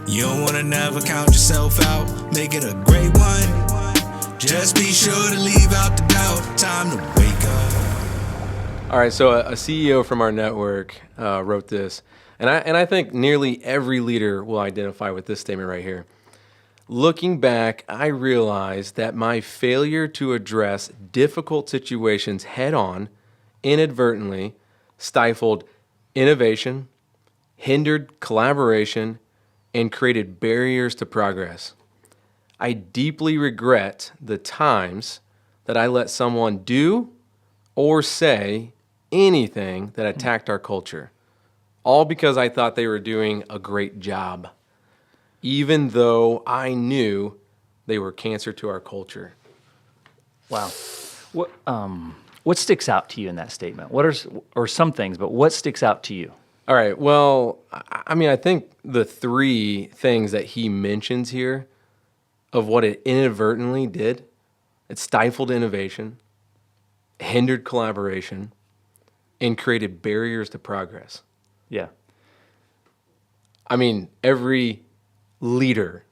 You don't wanna never count yourself out, make it a great one. Just be sure to leave out the doubt, time to wake up. All right, so a CEO from our network wrote this, and I think nearly every leader will identify with this statement right here. Looking back, I realized that my failure to address difficult situations head on inadvertently stifled innovation, hindered collaboration, and created barriers to progress. I deeply regret the times that I let someone do or say anything that attacked our culture, all because I thought they were doing a great job, even though I knew they were cancer to our culture. Wow. What sticks out to you in that statement? Or some things, but what sticks out to you? All right, well, I think the three things that he mentions here of what it inadvertently did, it stifled innovation, hindered collaboration, and created barriers to progress. Yeah. I mean, every leader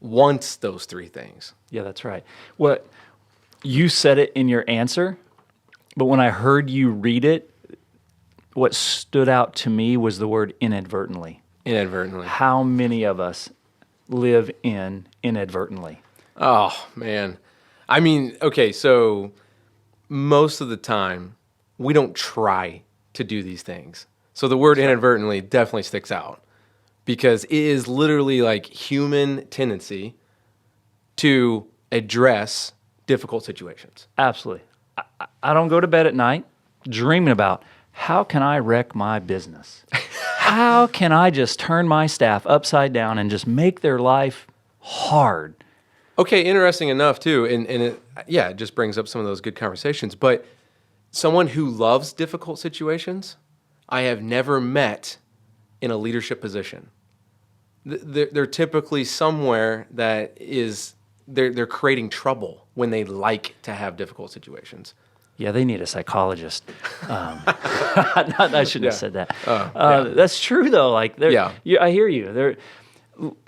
wants those three things. Yeah, that's right. What you said it in your answer, but when I heard you read it, what stood out to me was the word inadvertently. Inadvertently. How many of us live in inadvertently? Oh, man. I mean, okay, so most of the time, we don't try to do these things. So the word inadvertently definitely sticks out because it is literally like human tendency to address difficult situations. Absolutely. I don't go to bed at night dreaming about how can I wreck my business? How can I just turn my staff upside down and just make their life hard? Okay, interesting enough too, and it just brings up some of those good conversations. But someone who loves difficult situations, I have never met in a leadership position. They're typically somewhere that is they're creating trouble when they like to have difficult situations. Yeah, they need a psychologist. I shouldn't have said that. That's true, though. Like, I hear you.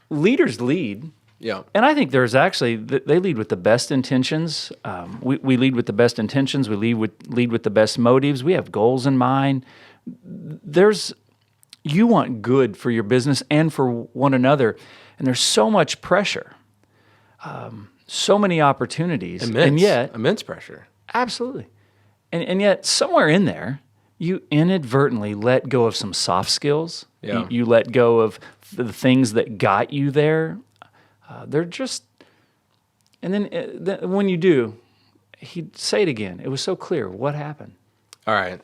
Leaders lead. Yeah. And I think there's actually, they lead with the best intentions. We lead with the best intentions. We lead with the best motives. We have goals in mind. You want good for your business and for one another. And there's so much pressure, so many opportunities. Immense pressure. Absolutely. And yet, somewhere in there, you inadvertently let go of some soft skills. Yeah. You let go of the things that got you there. They're just... And then when you do, he'd say it again. It was so clear. What happened? All right.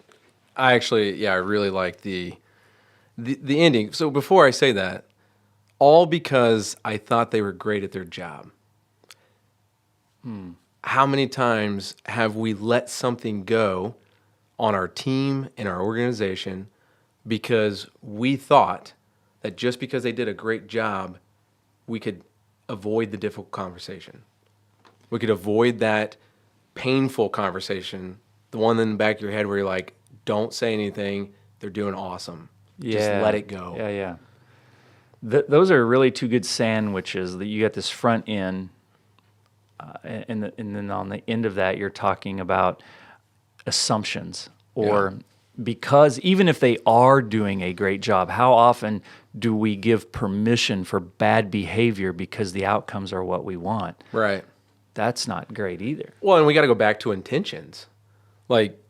I really like the ending. So before I say that, all because I thought they were great at their job. How many times have we let something go on our team and our organization because we thought that just because they did a great job, we could avoid the difficult conversation. We could avoid that painful conversation, the one in the back of your head where you're like, don't say anything, they're doing awesome. Just let it go. Yeah. Those are really two good sandwiches. That you got this front end, and then on the end of that, you're talking about assumptions. Or because even if they are doing a great job, how often do we give permission for bad behavior because the outcomes are what we want? Right. That's not great either. Well, and we got to go back to intentions. Like,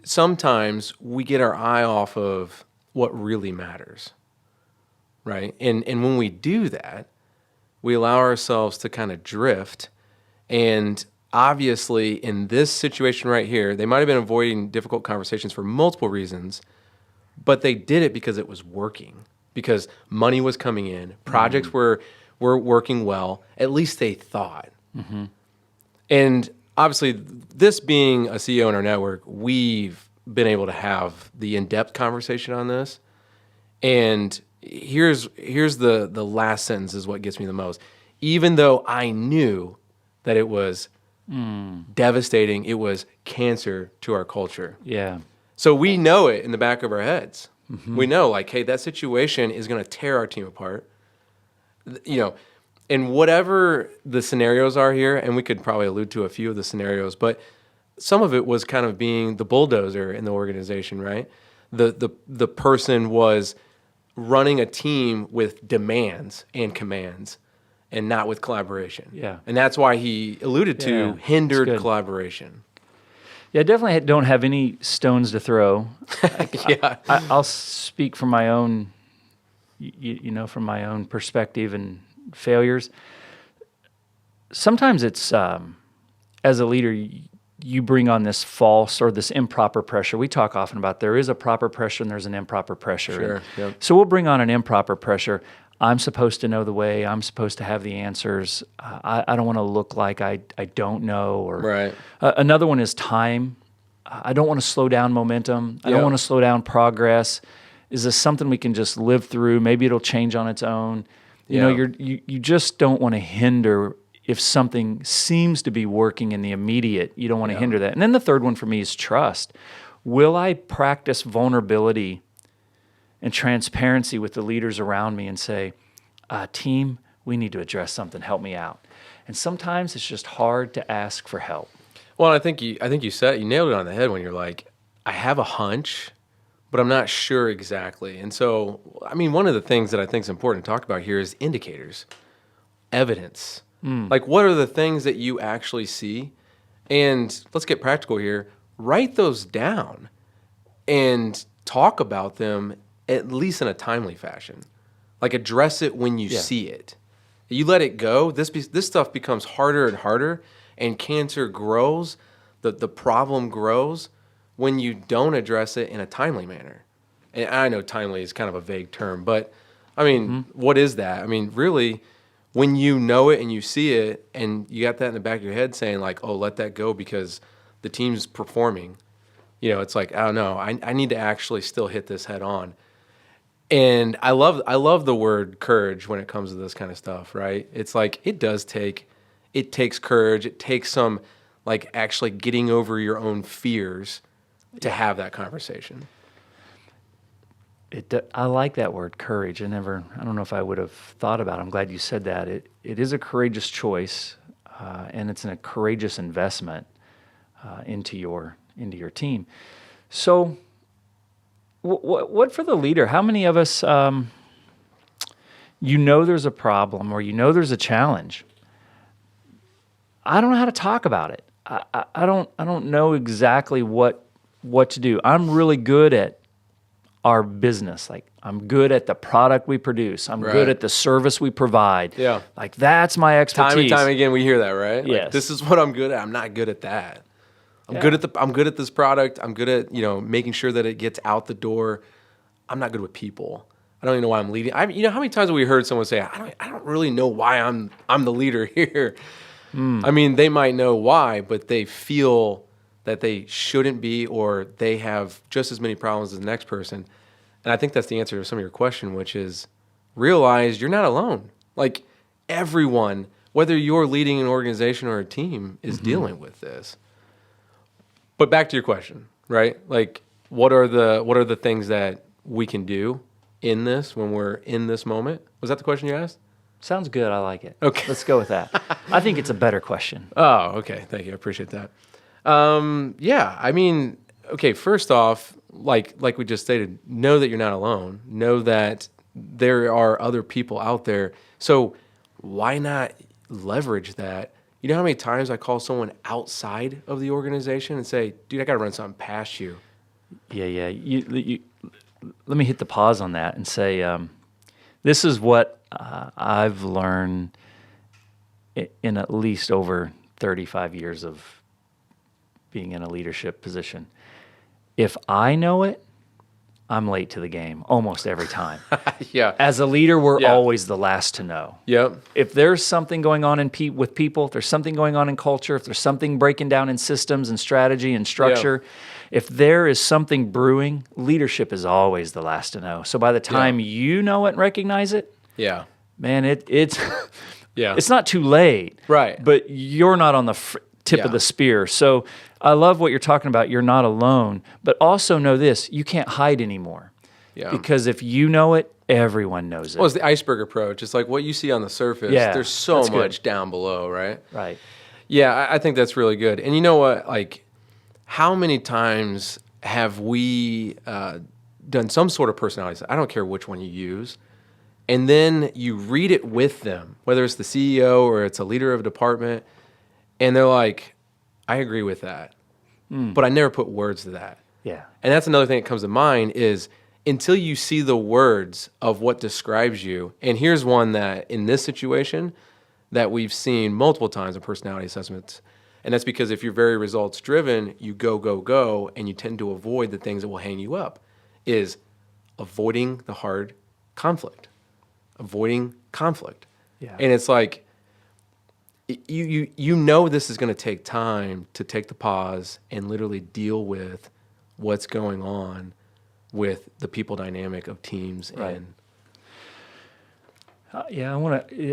sometimes we get our eye off of what really matters, right? And when we do that, we allow ourselves to kind of drift. And obviously, in this situation right here, they might have been avoiding difficult conversations for multiple reasons, but they did it because it was working, because money was coming in, projects were working well, at least they thought. Mm-hmm. And obviously, this being a CEO in our network, we've been able to have the in-depth conversation on this. And here's the last sentence is what gets me the most. Even though I knew that it was devastating, it was cancer to our culture. Yeah. So we know it in the back of our heads. Mm-hmm. We know, like, hey, that situation is going to tear our team apart. you know, and whatever the scenarios are here, and we could probably allude to a few of the scenarios, but some of it was kind of being the bulldozer in the organization, right? The person was running a team with demands and commands and not with collaboration. Yeah. And that's why he alluded to Yeah, hindered that's good. collaboration. Yeah, I definitely don't have any stones to throw. Yeah. I'll speak from my own, from my own perspective and failures. Sometimes it's, as a leader, you bring on this false or this improper pressure. We talk often about there is a proper pressure and there's an improper pressure. Sure, And yep. So we'll bring on an improper pressure. I'm supposed to know the way. I'm supposed to have the answers. I don't want to look like I don't know. Or Right. Another one is time. I don't want to slow down momentum. I don't Yep. want to slow down progress. Is this something we can just live through? Maybe it'll change on its own. Yeah. You just don't want to hinder if something seems to be working in the immediate. You don't want to hinder that. And then the third one for me is trust. Will I practice vulnerability and transparency with the leaders around me and say, team, we need to address something. Help me out. And sometimes it's just hard to ask for help. Well, I think you nailed it on the head when you're like, I have a hunch, but I'm not sure exactly. And so, I mean, one of the things that I think is important to talk about here is indicators, evidence. Like, what are the things that you actually see? And let's get practical here. Write those down and talk about them at least in a timely fashion. Like, address it when you see it. You let it go, this stuff becomes harder and harder, and cancer grows, the problem grows when you don't address it in a timely manner. And I know timely is kind of a vague term, but I mean, what is that? I mean, really, when you know it and you see it and you got that in the back of your head saying like, oh, let that go because the team's performing, it's like, I don't know, I need to actually still hit this head on. And I love the word courage when it comes to this kind of stuff, right? It's like it takes courage. It takes some like actually getting over your own fears to have that conversation. I like that word, courage. I don't know if I would have thought about it. I'm glad you said that. It is a courageous choice, and it's a courageous investment into your team. So, what for the leader? How many of us, there's a problem or there's a challenge? I don't know how to talk about it. I don't know exactly what to do. I'm really good at our business. Like, I'm good at the product we produce. I'm good at the service we provide. Yeah. Like, that's my expertise. Time and time again, we hear that, right? Yes. Like, this is what I'm good at. I'm not good at that. I'm good at this product. I'm good at, making sure that it gets out the door. I'm not good with people. I don't even know why I'm leading. How many times have we heard someone say, I don't really know why I'm the leader here. I mean, they might know why, but they feel that they shouldn't be, or they have just as many problems as the next person. And I think that's the answer to some of your question, which is realize you're not alone. Like, everyone, whether you're leading an organization or a team, is dealing with this. But back to your question, right? Like, what are the things that we can do in this when we're in this moment? Was that the question you asked? Sounds good. I like it. Okay. Let's go with that. I think it's a better question. Oh, okay. Thank you. I appreciate that. Yeah, I mean, okay, first off, like we just stated, know that you're not alone. Know that there are other people out there. So why not leverage that? You know how many times I call someone outside of the organization and say, dude, I got to run something past you. Yeah. Let me hit the pause on that and say, this is what I've learned in at least over 35 years of being in a leadership position. If I know it, I'm late to the game almost every time. Yeah. As a leader, we're always the last to know. Yep. If there's something going on with people, if there's something going on in culture, if there's something breaking down in systems and strategy and structure, if there is something brewing, leadership is always the last to know. So by the time you know it and recognize it, man, it's it's not too late. Right. But you're not on the tip of the spear. So I love what you're talking about. You're not alone. But also know this, you can't hide anymore. Yeah. Because if you know it everyone knows it. Well, it's the iceberg approach. It's like what you see on the surface. Yeah, There's so that's good. much down below, right? Right. Yeah, I think that's really good. And you know what? Like, how many times have we done some sort of personality? I don't care which one you use. And then you read it with them, whether it's the CEO or it's a leader of a department, and they're like, I agree with that, but I never put words to that. Yeah. And that's another thing that comes to mind is until you see the words of what describes you, and here's one that in this situation that we've seen multiple times in personality assessments, and that's because if you're very results driven, you go, go, go, and you tend to avoid the things that will hang you up, is avoiding the hard conflict. Avoiding conflict. Yeah. And it's like, you know this is going to take time to take the pause and literally deal with what's going on with the people dynamic of teams. Right. And Yeah,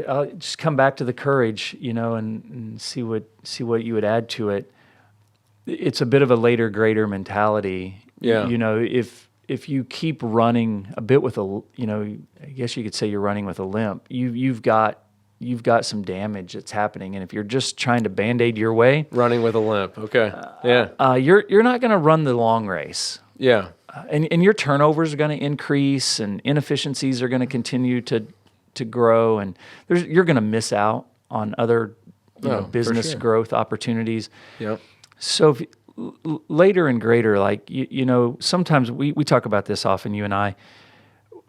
I'll just come back to the courage, and see what you would add to it. It's a bit of a later, greater mentality. Yeah. If you keep running a bit with I guess you could say you're running with a limp. You've got some damage that's happening, and if you're just trying to Band-Aid your way, running with a limp. Okay. Yeah. you're not going to run the long race. Yeah. And your turnovers are going to increase, and inefficiencies are going to continue to grow, and you're going to miss out on other for business sure. growth opportunities. Yep. So if, later and greater, like sometimes we talk about this often, you and I.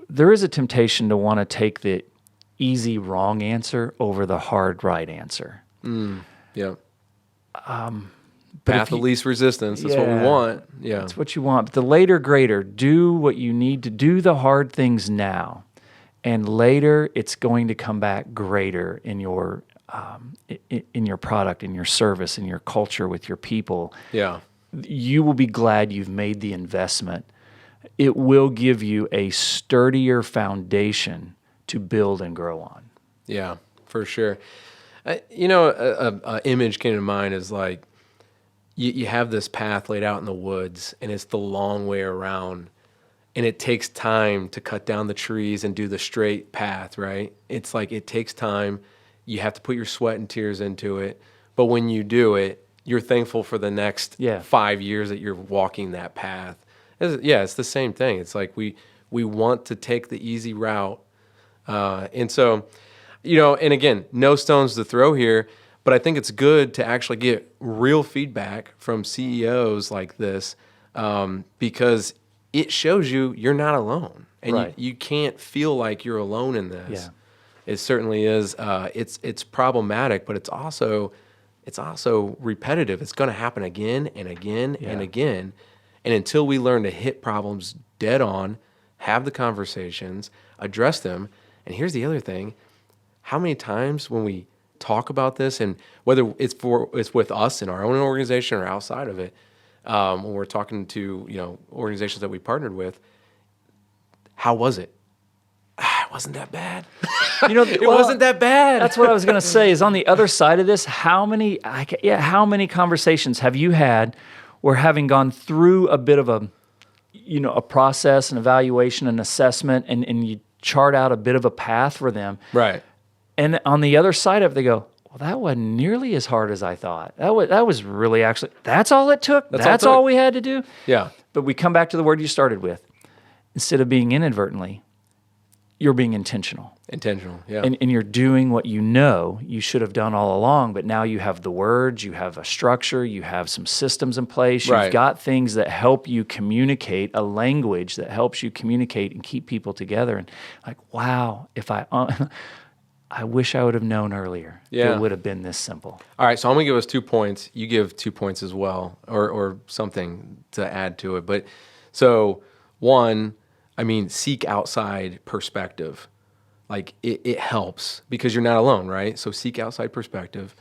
There is a temptation to want to take the easy wrong answer over the hard right answer. Yep. But Path of least resistance. That's what we Yeah. want. Yeah. That's what you want. But the later, greater, do what you need to do, the hard things now. And later, it's going to come back greater in your product, in your service, in your culture, with your people. Yeah. You will be glad you've made the investment. It will give you a sturdier foundation to build and grow on. Yeah, for sure. A image came to mind is like you have this path laid out in the woods, and it's the long way around. And it takes time to cut down the trees and do the straight path, right? It's like it takes time. You have to put your sweat and tears into it. But when you do it, you're thankful for the next 5 years that you're walking that path. It's the same thing. It's like we want to take the easy route. And so, and again, no stones to throw here, but I think it's good to actually get real feedback from CEOs like this because it shows you're not alone, and you can't feel like you're alone in this. Yeah. It certainly is. It's problematic, but it's also repetitive. It's going to happen again and again and again, and until we learn to hit problems dead on, have the conversations, address them. And here's the other thing: how many times when we talk about this, and whether it's with us in our own organization or outside of it. When we're talking to organizations that we partnered with, how was it? It wasn't that bad. It wasn't that bad. That's what I was going to say. Is on the other side of this, how many conversations have you had where, having gone through a bit of a process, an evaluation, an assessment, and you chart out a bit of a path for them, right? And on the other side of it, they go, well, that wasn't nearly as hard as I thought. That was really actually, that's all it took? That's all we had to do? Yeah. But we come back to the word you started with. Instead of being inadvertently, you're being intentional. Intentional, yeah. And you're doing what you should have done all along, but now you have the words, you have a structure, you have some systems in place, you've got things that help you communicate, a language that helps you communicate and keep people together. And like, wow, if I wish I would have known earlier. Yeah. It would have been this simple. All right, so I'm going to give us 2 points. You give 2 points as well, or something to add to it. But so, one, seek outside perspective. Like, it helps because you're not alone, right? So seek outside perspective.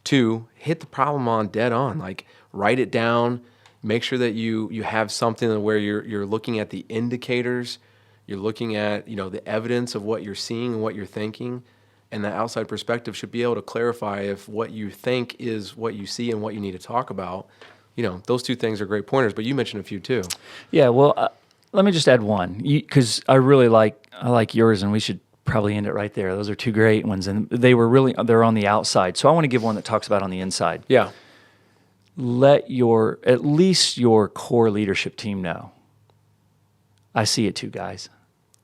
2, hit the problem on dead on. Like, write it down. Make sure that you have something where you're looking at the indicators. You're looking at, the evidence of what you're seeing and what you're thinking. And that outside perspective should be able to clarify if what you think is what you see and what you need to talk about. Those 2 things are great pointers, but you mentioned a few too. Yeah, well, let me just add one, because I really like I like yours, and we should probably end it right there. Those are two great ones, and they're on the outside. So I want to give one that talks about on the inside. Yeah. Let at least your core leadership team know. I see it too, guys.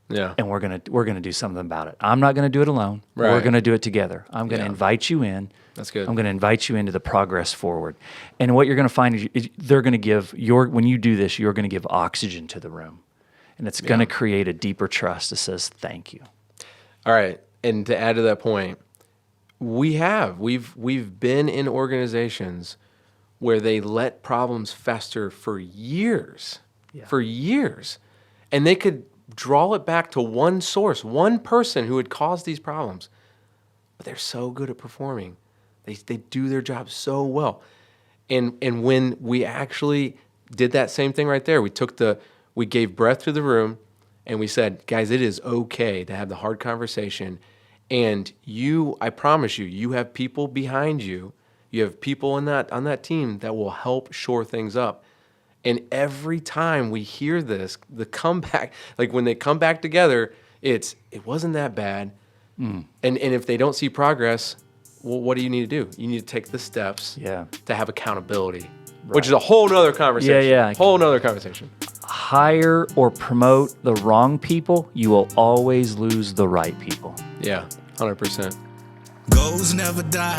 Yeah. And we're gonna do something about it. I'm not gonna do it alone. Right. We're gonna do it together. I'm gonna Yeah. invite you in. That's good. I'm gonna invite you into the progress forward. And what you're gonna find is they're gonna give when you do this, you're gonna give oxygen to the room, and it's gonna create a deeper trust that says thank you. All right. And to add to that point, we've been in organizations where they let problems fester for years. Yeah. For years. And they could draw it back to one source, one person who had caused these problems. But they're so good at performing. They do their job so well. And when we actually did that same thing right there, we gave breath to the room and we said, guys, it is okay to have the hard conversation. And I promise you have people behind you. You have people on that team that will help shore things up. And every time we hear this, the comeback, like when they come back together, it wasn't that bad. And if they don't see progress, well, what do you need to do? You need to take the steps to have accountability, which is a whole nother conversation. Yeah. Whole nother conversation. Hire or promote the wrong people, you will always lose the right people. Yeah, 100%. Goals never die,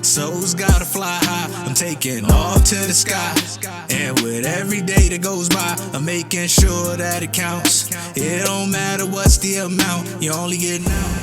souls gotta fly high. I'm taking off to the sky, and with every day that goes by, I'm making sure that it counts. It don't matter what's the amount, you only get now.